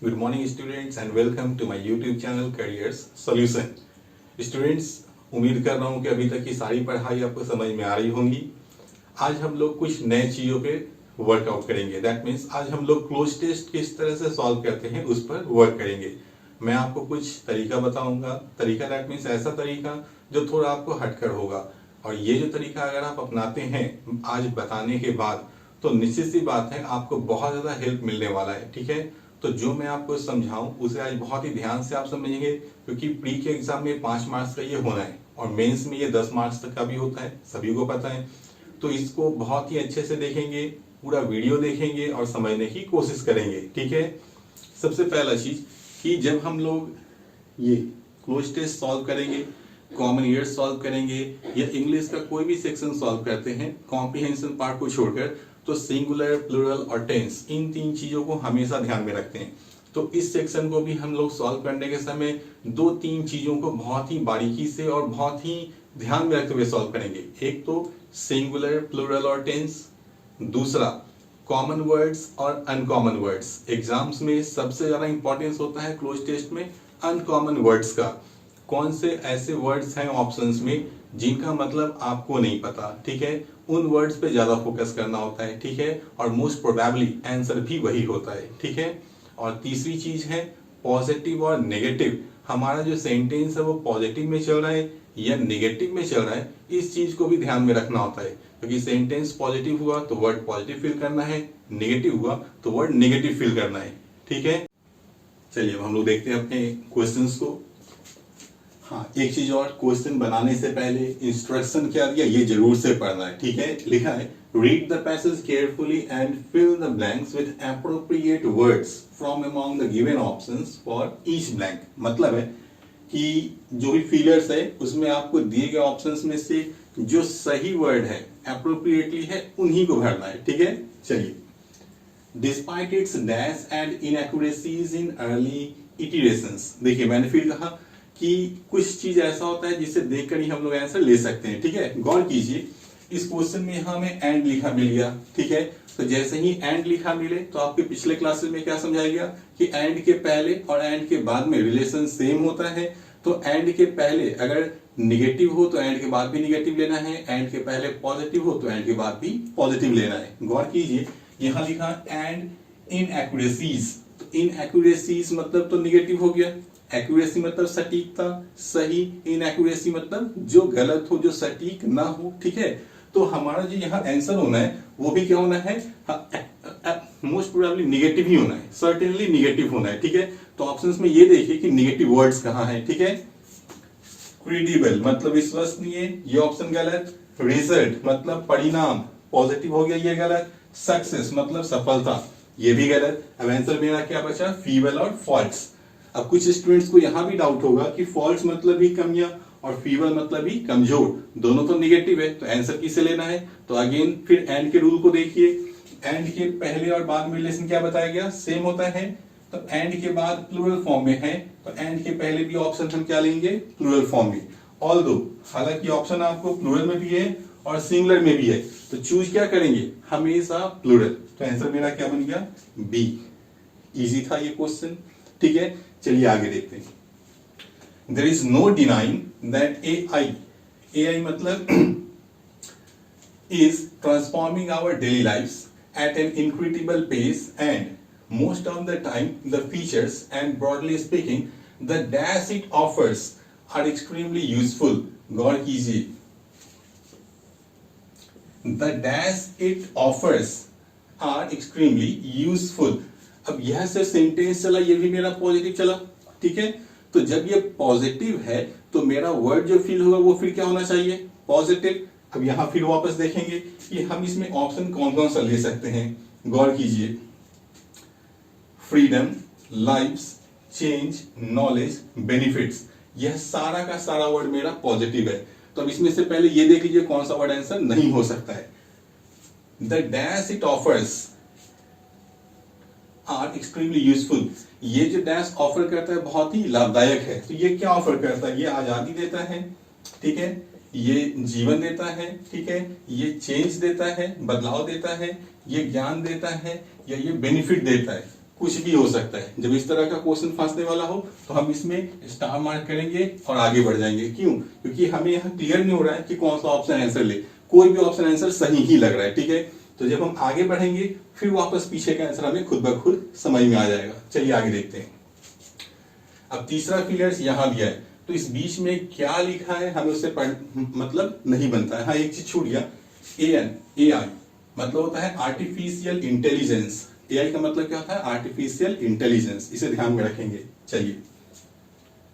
Good morning students and welcome to my YouTube channel Careers Solution. Students, उम्मीद कर रहा हूँ कि अभी तक की सारी पढ़ाई आपको समझ में आ रही होंगी। आज हम लोग कुछ नए चीज़ों पे वर्कआउट करेंगे। दैट मीन्स आज हम लोग क्लोज टेस्ट किस तरह से सॉल्व करते हैं उस पर वर्क करेंगे। मैं आपको कुछ तरीका बताऊंगा। तरीका दैट मीन्स ऐसा तरीका जो थोड़ा आपको हटकर होगा, और ये जो तरीका अगर आप अपनाते हैं आज बताने के बाद तो निश्चित सी बात है आपको बहुत ज़्यादा हेल्प मिलने वाला है। ठीक है, तो जो मैं आपको समझाऊं उसे आज बहुत ही ध्यान से आप समझेंगे, क्योंकि प्री के एग्जाम में 5 मार्क्स का ये होना है और मेंस में ये 10 मार्क्स तक का भी होता है, सभी को पता है। तो इसको बहुत ही अच्छे से देखेंगे, पूरा वीडियो देखेंगे और समझने की कोशिश करेंगे। ठीक है, सबसे पहला चीज कि जब हम लोग ये क्लोज टेस्ट सॉल्व करेंगे, कॉमन ईयर सॉल्व करेंगे या इंग्लिश का कोई भी सेक्शन सॉल्व करते हैं कॉम्प्रिहेंशन पार्ट को छोड़कर, तो सिंगुलर, प्लूरल और टेंस, इन 3 चीजों को हमेशा ध्यान में रखते हैं। तो इस सेक्शन को भी हम लोग सॉल्व करने के समय 2-3 चीजों को बहुत ही बारीकी से और बहुत ही ध्यान में रखते हुए सॉल्व करेंगे। एक तो सिंगुलर, प्लूरल और टेंस, दूसरा कॉमन वर्ड्स और अनकॉमन वर्ड्स। एग्जाम्स में सबसे ज्यादा इंपॉर्टेंस होता है क्लोज टेस्ट में अनकॉमन वर्ड्स का। कौन से ऐसे वर्ड्स हैं ऑप्शंस में जिनका मतलब आपको नहीं पता, ठीक है, उन वर्ड्स पे ज्यादा फोकस करना होता है। ठीक है, और मोस्ट प्रोबेबली आंसर भी वही होता है। ठीक है, और तीसरी चीज है पॉजिटिव और नेगेटिव। हमारा जो सेंटेंस है वो पॉजिटिव में चल रहा है या नेगेटिव में चल रहा है, इस चीज को भी ध्यान में रखना होता है, क्योंकि सेंटेंस पॉजिटिव हुआ तो वर्ड पॉजिटिव फिल करना है, नेगेटिव हुआ तो वर्ड नेगेटिव फिल करना है। ठीक है, चलिए अब हम लोग देखते हैं अपने क्वेश्चंस को। हाँ, एक चीज और, क्वेश्चन बनाने से पहले इंस्ट्रक्शन क्या दिया ये जरूर से पढ़ना है। ठीक है, लिखा है read the passage carefully and fill the blanks with appropriate words from among the given options for each blank. मतलब है कि जो भी फिलर्स है उसमें आपको दिए गए ऑप्शंस में से जो सही वर्ड है, एप्रोप्रिएटली है, उन्हीं को भरना है। ठीक है, चलिए। Despite its dash and inaccuracies in early iterations. देखिए मैंने फिर कहा कि कुछ चीज ऐसा होता है जिसे देखकर ही हम लोग आंसर ले सकते हैं। ठीक है, गौर कीजिए, इस क्वेश्चन में यहां हमें एंड लिखा मिल गया। ठीक है, तो जैसे ही एंड लिखा मिले तो आपके पिछले क्लासेस में क्या समझाया गया कि एंड के पहले और एंड के बाद में रिलेशन सेम होता है। तो एंड के पहले अगर निगेटिव हो तो एंड के बाद भी निगेटिव लेना है, एंड के पहले पॉजिटिव हो तो एंड के बाद भी पॉजिटिव लेना है। गौर कीजिए, यहां लिखा एंड इनएक्यूरेसीज। तो इनएक्यूरेसीज मतलब तो निगेटिव हो गया, एक्यूरेसी मतलब सटीकता, सही, इनएक्यूरेसी मतलब जो गलत हो, जो सटीक ना हो। ठीक है, तो हमारा जो यहाँ आंसर होना है वो भी क्या होना है, मोस्ट प्रोबेबली निगेटिव ही होना है, सर्टेनली निगेटिव होना है। ठीक है, तो ऑप्शंस में ये देखिए कि निगेटिव वर्ड्स कहाँ है। ठीक है, क्रेडिबल मतलब विश्वसनीय, ये ऑप्शन गलत। रिजल्ट मतलब परिणाम, पॉजिटिव हो गया, ये गलत। सक्सेस मतलब सफलता, ये भी गलत। अब आंसर मेरा क्या बचा, फीबल और फॉल्स। अब कुछ स्टूडेंट्स को यहां भी डाउट होगा कि फॉल्स मतलब भी कमियां और फीबल मतलब भी कमजोर, दोनों तो निगेटिव है, तो आंसर किसे लेना है। तो अगेन फिर एंड के रूल को देखिए, एंड के पहले और बाद में रिलेशन क्या बताया गया, सेम होता है। तो एंड के बाद प्लूरल फॉर्म में है तो एंड के पहले भी ऑप्शन हम क्या लेंगे, प्लूरल फॉर्म में। ऑल्दो हालांकि ऑप्शन आपको प्लूरल में भी है और सिंगुलर में भी है, तो चूज क्या करेंगे, हमेशा प्लूरल। तो आंसर मेरा क्या बन गया, बी। इजी था ये क्वेश्चन। ठीक है, चलिए आगे देखते हैं। There is no denying that AI मतलब is transforming our daily lives at an incredible pace, and most of the time the features and broadly speaking the dash it offers are extremely useful. गौर कीजिए, the dash it offers are extremely useful। अब यह से sentence चला, ये भी मेरा positive चला। ठीक है, तो जब ये पॉजिटिव है तो मेरा वर्ड जो फिल होगा वो फिर क्या होना चाहिए, पॉजिटिव। अब यहां फिर वापस देखेंगे कि हम इसमें ऑप्शन कौन कौन सा ले सकते हैं। गौर कीजिए, freedom, life's, change, knowledge, benefits, यह सारा का सारा वर्ड मेरा पॉजिटिव है। तो अब इसमें से पहले ये देख लीजिए कौन सा वर्ड आंसर नहीं हो सकता है। The dash it offers are extremely useful, ये जो डैश ऑफर करता है बहुत ही लाभदायक है। तो ये क्या ऑफर करता है, ये आजादी देता है। ठीक है, ये जीवन देता है। ठीक है, ये चेंज देता है, बदलाव देता है, ये ज्ञान देता है, या ये बेनिफिट देता है। कुछ भी हो सकता है। जब इस तरह का क्वेश्चन फंसने वाला हो तो हम इसमें स्टार मार्क करेंगे और आगे बढ़ जाएंगे। क्यों? क्योंकि हमें यहाँ क्लियर नहीं हो रहा है कि कौन सा ऑप्शन आंसर ले, कोई भी ऑप्शन आंसर सही ही लग रहा है, ठीक है। तो जब हम आगे बढ़ेंगे फिर वापस पीछे का आंसर हमें खुद ब खुद समझ में आ जाएगा। चलिए आगे देखते हैं। अब तीसरा फिगर्स यहाँ दिया है, तो इस बीच में क्या लिखा है हमें उससे मतलब नहीं बनता है। हाँ, एक चीज छूट गया, AI मतलब होता है आर्टिफिशियल इंटेलिजेंस। AI का मतलब क्या होता है? आर्टिफिशियल इंटेलिजेंस, इसे ध्यान में रखेंगे। चलिए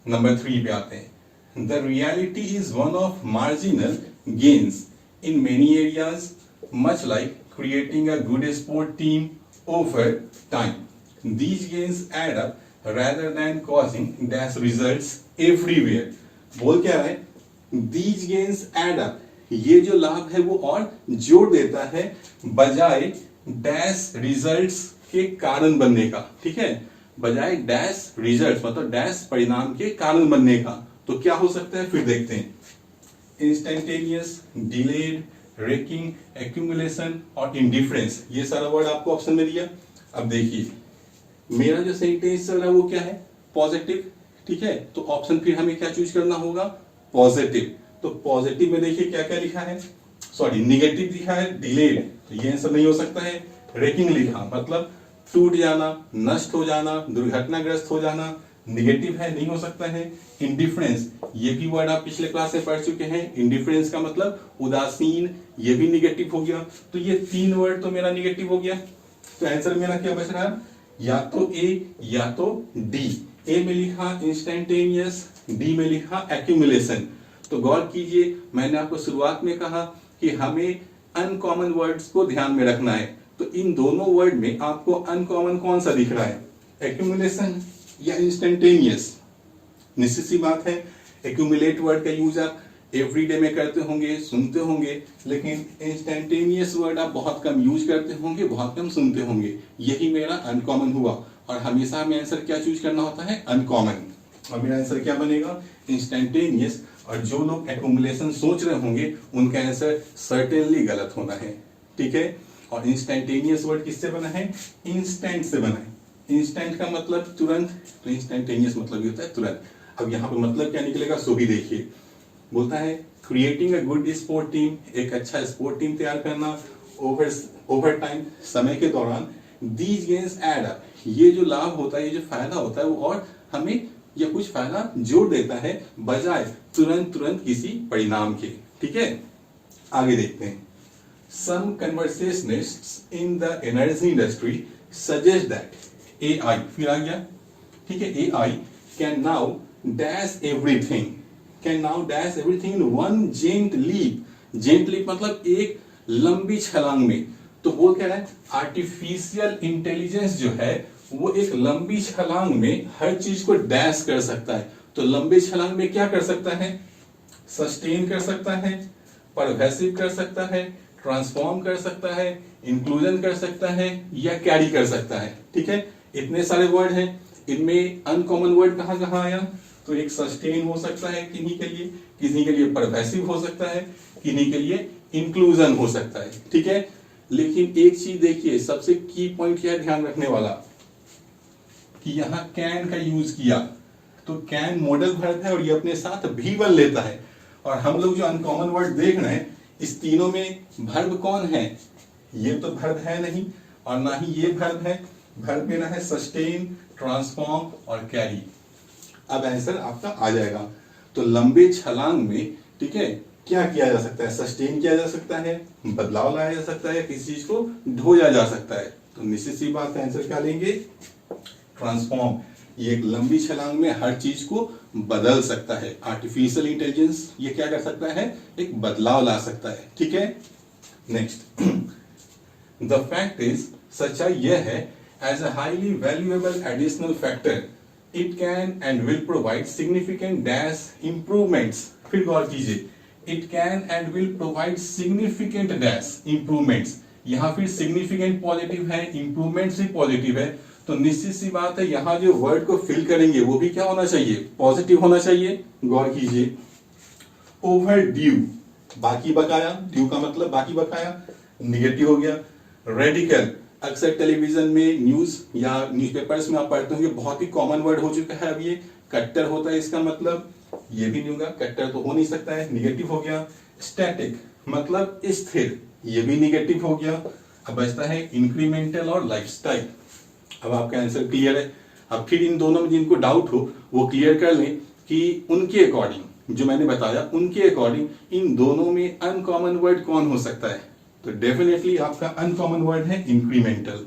नंबर 3 पे आते हैं। The reality is one of marginal gains in many areas much like creating a good sport team over time. These gains add up rather than causing dash results everywhere। बोल क्या है? These gains add up, ये जो लाभ है वो और जोड़ देता है बजाय डैश रिजल्ट्स के कारण बनने का, ठीक है। बजाय डैश रिजल्ट्स मतलब डैश परिणाम के कारण बनने का। तो क्या हो सकता है फिर देखते हैं। इंस्टेंटेनियस, डिलेड, रेकिंग, एक्यूमुलेशन और इंडिफरेंस, ये सारा वर्ड आपको ऑप्शन में दिया। अब देखिए मेरा जो सेंटेंस चल रहा है वो क्या है? पॉजिटिव, ठीक है। तो ऑप्शन फिर हमें क्या चूज करना होगा? पॉजिटिव। तो पॉजिटिव में देखिए क्या क्या लिखा है, सॉरी निगेटिव लिखा है डिलेड, तो ये आंसर नहीं हो सकता है। रेकिंग लिखा मतलब टूट जाना, नष्ट हो जाना, दुर्घटनाग्रस्त हो जाना, निगेटिव है, नहीं हो सकता है। इंडिफरेंस, ये भी वर्ड आप पिछले क्लास में पढ़ चुके हैं। इंडिफरेंस का मतलब उदासीन, ये भी निगेटिव हो गया। तो ये 3 वर्ड तो मेरा निगेटिव हो गया। तो आंसर मेरा क्या बच रहा है? या तो ए या तो डी। ए में लिखा इंस्टेंटेनियस, डी में लिखा एक्यूमुलेशन। तो गौर कीजिए, मैंने आपको शुरुआत में कहा कि हमें अनकॉमन वर्ड्स को ध्यान में रखना है। तो इन दोनों वर्ड में आपको अनकॉमन कौन सा दिख रहा है? एक्यूमुलेशन या इंस्टेंटेनियस? निश्चित सी बात है, एक्यूमुलेट वर्ड का यूज आप एवरीडे में करते होंगे, सुनते होंगे, लेकिन इंस्टेंटेनियस वर्ड आप बहुत कम यूज करते होंगे, बहुत कम सुनते होंगे। यही मेरा अनकॉमन हुआ। और हमेशा हमें आंसर क्या चूज करना होता है? अनकॉमन। और मेरा आंसर क्या बनेगा? इंस्टेंटेनियस। और जो लोग एक्यूमुलेशन सोच रहे होंगे उनका आंसर सर्टेनली गलत होना है, ठीक है। और इंस्टेंटेनियस वर्ड किससे बना है? इंस्टेंट से बना है। इंस्टेंट का मतलब तुरंत, तो इंस्टेंटेनियस मतलब ये होता है तुरंत। अब यहाँ पे मतलब क्या निकलेगा सो भी देखिए। बोलता है creating a good sport team, एक अच्छा स्पोर्ट टीम तैयार करना ओवर टाइम, समय के दौरान। दीज गेन्स एड अप, ये जो लाभ होता है, ये जो फायदा होता है वो और हमें या कुछ फायदा जोड़ देता है बजाय तुरंत किसी परिणाम के, ठीक है। आगे देखते हैं। Some conversationists in the energy industry suggest that AI, फिर आ गया, ठीक है, AI can now dash everything, can now dash everything in one giant leap. Giant leap मतलब एक लंबी छलांग में। तो बोल क्या है? आर्टिफिशियल इंटेलिजेंस जो है वो एक लंबी छलांग में हर चीज को डैश कर सकता है। तो लंबी छलांग में क्या कर सकता है? सस्टेन कर सकता है, परवेसिव कर सकता है, ट्रांसफॉर्म कर सकता है, इंक्लूजन कर सकता है या कैरी कर सकता है, ठीक है। इतने सारे वर्ड हैं, इनमें अनकॉमन वर्ड कहाँ कहाँ आया? तो एक सस्टेन हो सकता है किन्हीं के लिए, किसी के लिए परवेसिव हो सकता है, किन्हीं के लिए इंक्लूजन हो सकता है, ठीक है। लेकिन एक चीज देखिए, सबसे की पॉइंट क्या है ध्यान रखने वाला, कि यहाँ कैन का यूज किया। तो कैन मॉडल वर्ब है और ये अपने साथ V1 लेता है। और हम लोग जो अनकॉमन वर्ड देख रहे हैं, इस तीनों में वर्ब कौन है? ये तो वर्ब है नहीं और ना ही ये वर्ब है। वर्ब मेरा है सस्टेन, ट्रांसफॉर्म और कैरी। अब आंसर आपका आ जाएगा। तो लंबे छलांग में, ठीक है, क्या किया जा सकता है? सस्टेन किया जा सकता है, बदलाव लाया जा सकता है, किसी चीज को ढोया जा सकता है। तो निश्चित सी बात है, आंसर क्या लेंगे? ट्रांसफॉर्म। ये एक लंबी छलांग में हर चीज को बदल सकता है। आर्टिफिशियल इंटेलिजेंस ये क्या कर सकता है? एक बदलाव ला सकता है, ठीक है। नेक्स्ट, द फैक्ट इज, सच्चाई यह है, as a highly valuable additional factor it can and will provide significant dash improvements. फिर गौर कीजिए, it can and will provide significant dash improvements. यहां फिर सिग्निफिकेंट पॉजिटिव है, इंप्रूवमेंट्स भी पॉजिटिव है। तो निश्चित सी बात है, यहां जो वर्ड को फिल करेंगे वो भी क्या होना चाहिए? पॉजिटिव होना चाहिए। गौर कीजिए, ओवर ड्यू, बाकी बकाया, ड्यू का मतलब बाकी बकाया, निगेटिव हो गया। रेडिकल, अक्सर टेलीविजन में न्यूज या न्यूज़पेपर्स में आप पढ़ते होंगे, बहुत ही कॉमन वर्ड हो चुका है अब ये। कट्टर होता है इसका मतलब, ये भी नहीं होगा, कट्टर तो हो नहीं सकता है, निगेटिव हो गया। स्टैटिक मतलब स्थिर, ये भी निगेटिव हो गया। अब बचता है इंक्रीमेंटल और लाइफस्टाइल। अब आपका आंसर क्लियर है। अब फिर इन दोनों में जिनको डाउट हो वो क्लियर कर लें कि उनके अकॉर्डिंग जो मैंने बताया, उनके अकॉर्डिंग इन दोनों में अनकॉमन वर्ड कौन हो सकता है। तो डेफिनेटली आपका अनकॉमन वर्ड है इंक्रीमेंटल।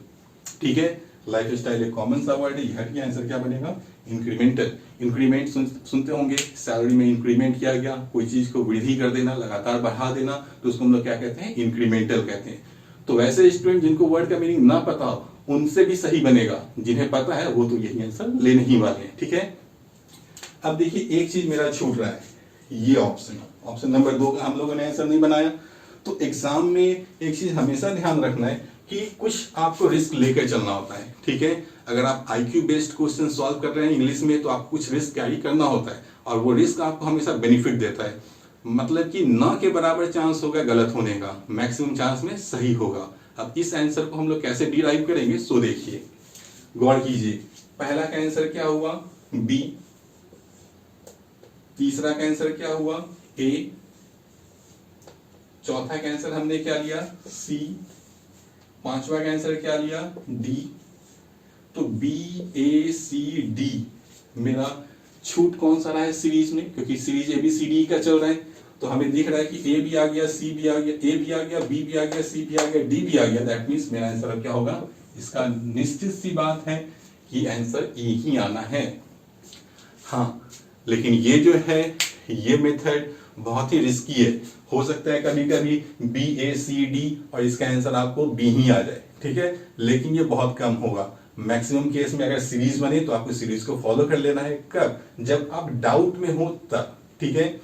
ठीक है, लाइफ स्टाइल एक कॉमन सा वर्ड है, ये हट गया, आंसर क्या बनेगा, इंक्रीमेंटल। इंक्रीमेंट सुनते होंगे, सैलरी में इंक्रीमेंट किया गया, कोई चीज को वृद्धि कर देना, लगातार बढ़ा देना, तो उसको हम लोग क्या कहते हैं, इंक्रीमेंटल कहते हैं। तो वैसे स्टूडेंट जिनको वर्ड का मीनिंग ना पता हो उनसे भी सही बनेगा, जिन्हें पता है वो तो यही आंसर लेने ही वाले हैं। ठीक है, अब देखिए एक चीज मेरा छूट रहा है, ये ऑप्शन नंबर 2 का हम लोगों ने आंसर नहीं बनाया। तो एग्जाम में एक चीज हमेशा ध्यान रखना है कि कुछ आपको रिस्क लेकर चलना होता है। ठीक है, अगर आप IQ बेस्ड क्वेश्चन सॉल्व कर रहे हैं इंग्लिश में, तो आपको कुछ रिस्क कैरी करना होता है, और वो रिस्क आपको हमेशा बेनिफिट देता है। मतलब कि न के बराबर चांस होगा गलत होने का, मैक्सिमम चांस में सही होगा। अब इस आंसर को हम लोग कैसे डिराइव करेंगे, सो देखिए, गौर कीजिए। पहला का आंसर क्या हुआ, बी। तीसरा का आंसर क्या हुआ, ए। चौथा का आंसर हमने क्या लिया, सी। पांचवा का आंसर क्या लिया, डी। तो बी, ए, सी, डी मेरा छूट कौन सा रहा है सीरीज में, क्योंकि सीरीज ABCD का चल रहा है। तो हमें दिख रहा है कि ए भी आ गया, सी भी आ गया, ए भी आ गया, बी भी आ गया, सी भी आ गया, डी भी आ गया। दैट मीन्स मेरा आंसर अब क्या होगा, इसका निश्चित सी बात है कि आंसर ए ही आना है। हाँ, लेकिन ये जो है, ये मेथड बहुत ही रिस्की है। हो सकता है कभी कभी BACD और इसका आंसर आपको बी ही आ जाए। ठीक है, लेकिन ये बहुत कम होगा। मैक्सिमम केस में अगर सीरीज बने तो आपको सीरीज को फॉलो कर लेना है। कब, जब आप डाउट में हो तब। ठीक है,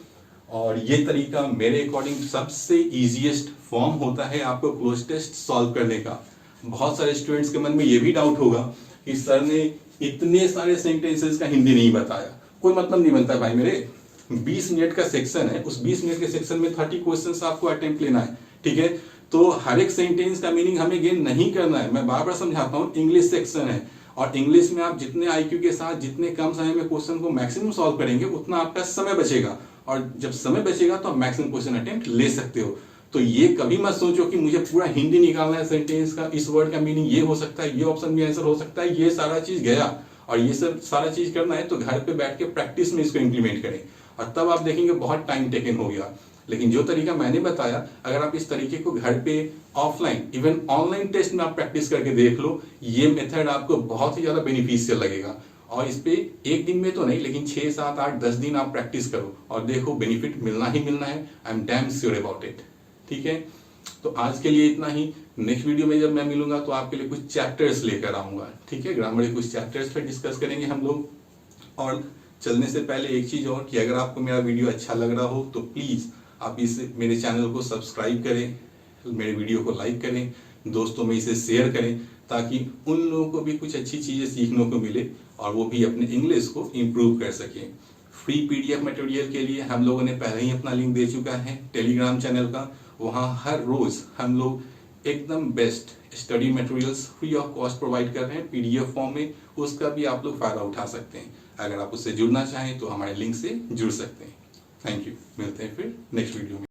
और ये तरीका मेरे अकॉर्डिंग सबसे इजीएस्ट फॉर्म होता है आपको क्लोज टेस्ट सॉल्व करने का। बहुत सारे स्टूडेंट्स के मन में ये भी डाउट होगा कि सर ने इतने सारे सेंटेंसेस का हिंदी नहीं बताया। कोई मतलब नहीं बनता भाई मेरे, 20 मिनट का सेक्शन है, उस 20 मिनट के सेक्शन में 30 क्वेश्चंस आपको अटेम्प्ट लेना है। ठीक है, तो हर एक सेंटेंस का मीनिंग हमें गेन नहीं करना है। मैं बार बार समझाता हूँ, इंग्लिश सेक्शन है, और इंग्लिश में आप जितने IQ के साथ जितने कम समय में क्वेश्चन को मैक्सिमम सॉल्व करेंगे, उतना आपका समय बचेगा, और जब समय बचेगा तो आप मैक्सिमम क्वेश्चन अटेम्प्ट ले सकते हो। तो ये कभी मत सोचो कि मुझे पूरा हिंदी निकालना है सेंटेंस का, इस वर्ड का मीनिंग ये हो सकता है, ये ऑप्शन भी आंसर हो सकता है, ये सारा चीज गया। और ये सब सारा चीज करना है तो घर पे बैठ के प्रैक्टिस में इसको इंप्लीमेंट करें, और तब आप देखेंगे बहुत टाइम टेकन हो गया। लेकिन जो तरीका मैंने बताया, अगर आप इस तरीके को घर पे, ऑफलाइन, इवन ऑनलाइन टेस्ट में आप प्रैक्टिस करके देख लो, ये मेथड आपको बहुत ही ज्यादा बेनिफिशियल लगेगा। और इस पे एक दिन में तो नहीं, लेकिन 6, 7, 8, 10 दिन आप प्रैक्टिस करो और देखो, बेनिफिट मिलना ही मिलना है। I am damn sure about it. ठीक है, तो आज के लिए इतना ही। नेक्स्ट वीडियो में जब मैं मिलूंगा तो आपके लिए कुछ चैप्टर्स लेकर आऊंगा। ठीक है, ग्रामर के कुछ चैप्टर्स पर डिस्कस करेंगे हम लोग। और चलने से पहले एक चीज और, कि अगर आपको मेरा वीडियो अच्छा लग रहा हो तो प्लीज आप मेरे चैनल को सब्सक्राइब करें, मेरे वीडियो को लाइक करें, दोस्तों में इसे शेयर करें, ताकि उन लोगों को भी कुछ अच्छी चीजें सीखने को मिले और वो भी अपने इंग्लिश को इम्प्रूव कर सकें। फ्री PDF मटेरियल के लिए हम लोगों ने पहले ही अपना लिंक दे चुका है टेलीग्राम चैनल का। वहाँ हर रोज हम लोग एकदम best study materials free of cost provide कर रहे हैं PDF फॉर्म में। उसका भी आप लोग फायदा उठा सकते हैं। अगर आप उससे जुड़ना चाहें तो हमारे लिंक से जुड़ सकते हैं। थैंक यू, मिलते हैं फिर नेक्स्ट वीडियो में।